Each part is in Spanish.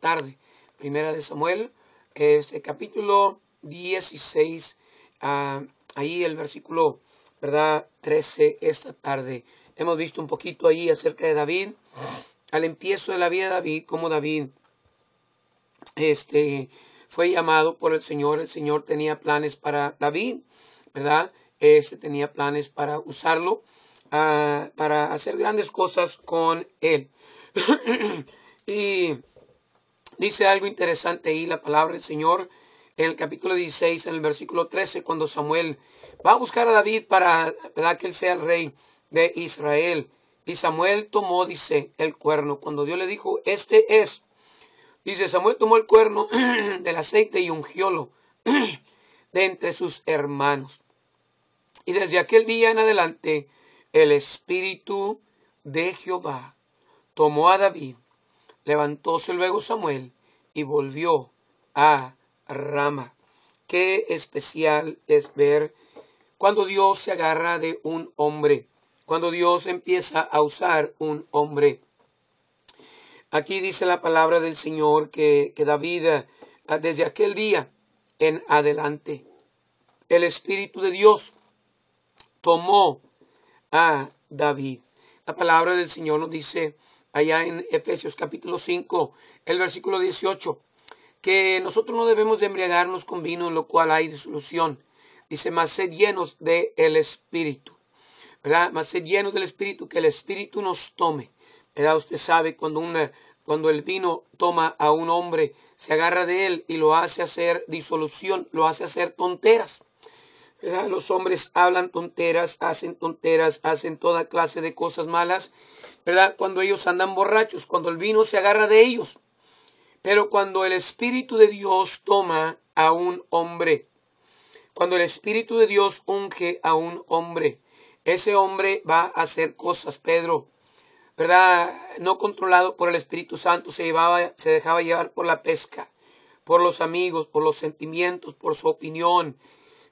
tarde. Primera de Samuel, capítulo 16, ahí el versículo, ¿verdad? 13 esta tarde. Hemos visto un poquito ahí acerca de David, al empiezo de la vida de David, como David fue llamado por el Señor tenía planes para David, ¿verdad? Tenía planes para usarlo, para hacer grandes cosas con él. Y dice algo interesante ahí la palabra del Señor en el capítulo 16, en el versículo 13, cuando Samuel va a buscar a David para, ¿verdad?, que él sea el rey de Israel. Y Samuel tomó, dice, el cuerno. Cuando Dios le dijo, este es, dice, Samuel tomó el cuerno del aceite y ungiólo de entre sus hermanos. Y desde aquel día en adelante, el Espíritu de Jehová tomó a David. Levantóse luego Samuel y volvió a Rama. Qué especial es ver cuando Dios se agarra de un hombre, cuando Dios empieza a usar un hombre. Aquí dice la palabra del Señor que David, desde aquel día en adelante, el Espíritu de Dios tomó a David. La palabra del Señor nos dice allá en Efesios capítulo 5, el versículo 18, que nosotros no debemos de embriagarnos con vino en lo cual hay disolución. Dice, mas sed llenos del Espíritu, ¿verdad? Mas sed llenos del Espíritu, que el Espíritu nos tome, ¿verdad? Usted sabe cuando el vino toma a un hombre, se agarra de él y lo hace hacer disolución, lo hace hacer tonteras. ¿Verdad? Los hombres hablan tonteras, hacen toda clase de cosas malas, ¿verdad? Cuando ellos andan borrachos, cuando el vino se agarra de ellos. Pero cuando el Espíritu de Dios toma a un hombre, cuando el Espíritu de Dios unge a un hombre, ese hombre va a hacer cosas. Pedro, ¿verdad?, no controlado por el Espíritu Santo, se dejaba llevar por la pesca, por los amigos, por los sentimientos, por su opinión,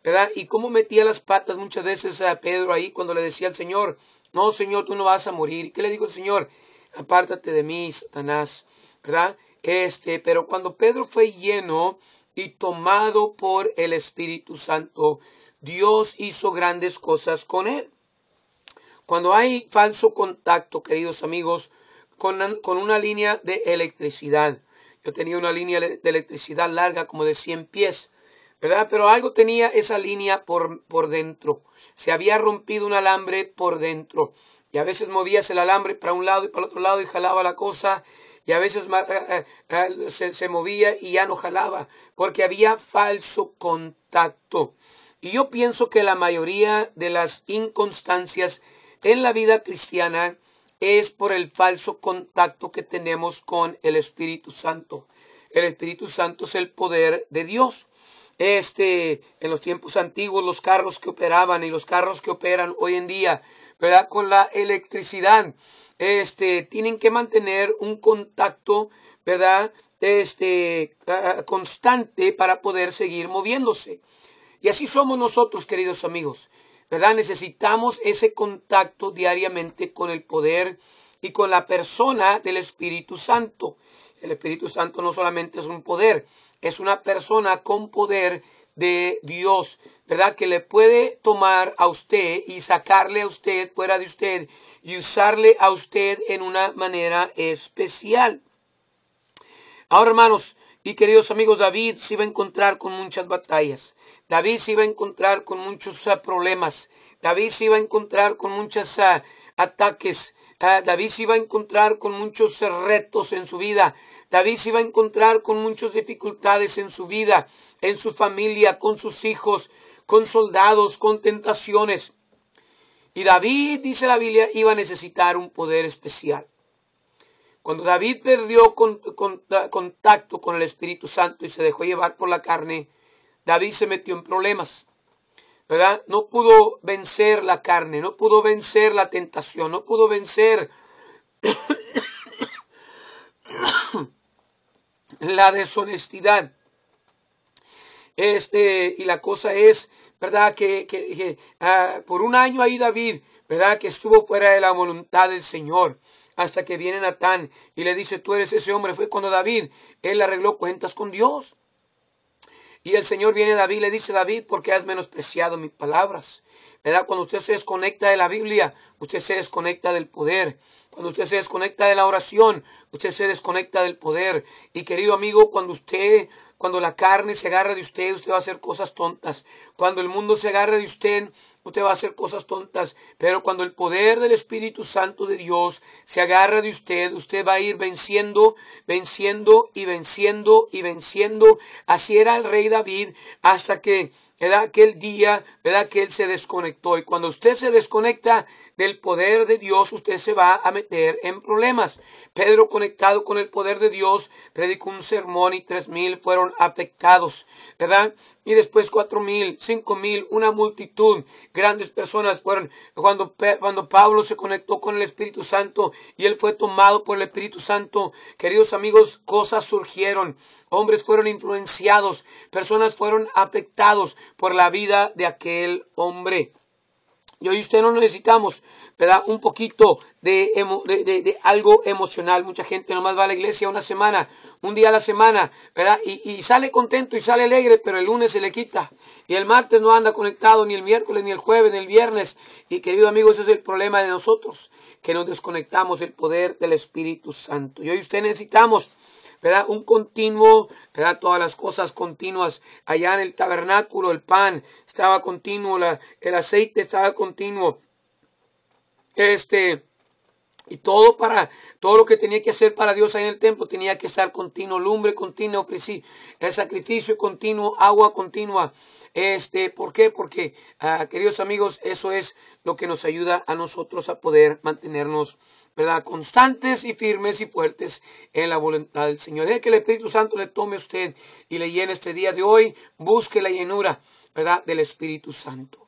¿verdad? Y cómo metía las patas muchas veces a Pedro ahí cuando le decía al Señor, no, Señor, tú no vas a morir. ¿Y qué le dijo el Señor? Apártate de mí, Satanás, ¿verdad? Pero cuando Pedro fue lleno y tomado por el Espíritu Santo, Dios hizo grandes cosas con él. Cuando hay falso contacto, queridos amigos, con una línea de electricidad. Yo tenía una línea de electricidad larga como de 100 pies. ¿Verdad? Pero algo tenía esa línea por dentro. Se había rompido un alambre por dentro. Y a veces movías el alambre para un lado y para el otro lado y jalaba la cosa. Y a veces se movía y ya no jalaba. Porque había falso contacto. Y yo pienso que la mayoría de las inconstancias en la vida cristiana es por el falso contacto que tenemos con el Espíritu Santo. El Espíritu Santo es el poder de Dios. En los tiempos antiguos, los carros que operaban y los carros que operan hoy en día, ¿verdad?, con la electricidad, tienen que mantener un contacto, ¿verdad?, constante para poder seguir moviéndose. Y así somos nosotros, queridos amigos, ¿verdad? Necesitamos ese contacto diariamente con el poder y con la persona del Espíritu Santo. El Espíritu Santo no solamente es un poder, es una persona con poder de Dios, ¿verdad? Que le puede tomar a usted y sacarle a usted fuera de usted y usarle a usted en una manera especial. Ahora, hermanos y queridos amigos, David se iba a encontrar con muchas batallas. David se iba a encontrar con muchos problemas. David se iba a encontrar con muchos ataques. David se iba a encontrar con muchos retos en su vida. David se iba a encontrar con muchas dificultades en su vida, en su familia, con sus hijos, con soldados, con tentaciones. Y David, dice la Biblia, iba a necesitar un poder especial. Cuando David perdió contacto con el Espíritu Santo y se dejó llevar por la carne, David se metió en problemas, ¿verdad? No pudo vencer la carne, no pudo vencer la tentación, no pudo vencer la deshonestidad. Y la cosa es, ¿verdad?, que por un año ahí David, ¿verdad?, que estuvo fuera de la voluntad del Señor. hasta que viene Natán y le dice, tú eres ese hombre. Fue cuando David, él arregló cuentas con Dios. Y el Señor viene a David y le dice, David, ¿por qué has menospreciado mis palabras? ¿Verdad? Cuando usted se desconecta de la Biblia, usted se desconecta del poder. Cuando usted se desconecta de la oración, usted se desconecta del poder. Y querido amigo, cuando la carne se agarra de usted, usted va a hacer cosas tontas. Cuando el mundo se agarra de usted, usted va a hacer cosas tontas. Pero cuando el poder del Espíritu Santo de Dios se agarra de usted, usted va a ir venciendo, venciendo y venciendo y venciendo. Así era el rey David hasta que aquel día, que él se desconectó. Y cuando usted se desconecta del poder de Dios, usted se va a meter en problemas. Pedro, conectado con el poder de Dios, predicó un sermón y 3,000 fueron afectados, ¿verdad? Y después 4,000, 5,000, una multitud, grandes personas fueron. Cuando Pablo se conectó con el Espíritu Santo y él fue tomado por el Espíritu Santo, queridos amigos, cosas surgieron. Hombres fueron influenciados, personas fueron afectados por la vida de aquel hombre. Y hoy usted no necesitamos, ¿verdad? Un poquito de algo emocional. Mucha gente nomás va a la iglesia una semana, un día a la semana, ¿verdad? Y sale contento y sale alegre, pero el lunes se le quita. Y el martes no anda conectado, ni el miércoles, ni el jueves, ni el viernes. Y querido amigo, ese es el problema de nosotros, que nos desconectamos del poder del Espíritu Santo. Y hoy usted necesitamos, ¿verdad? Un continuo, ¿verdad? Todas las cosas continuas. Allá en el tabernáculo, el pan estaba continuo, el aceite estaba continuo. Y todo lo que tenía que hacer para Dios ahí en el templo tenía que estar continuo, lumbre continua, el sacrificio continuo, agua continua. ¿Por qué? Porque, queridos amigos, eso es lo que nos ayuda a nosotros a poder mantenernos, ¿verdad?, constantes y firmes y fuertes en la voluntad del Señor. Deje que el Espíritu Santo le tome a usted y le llene este día de hoy. Busque la llenura, ¿verdad?, del Espíritu Santo.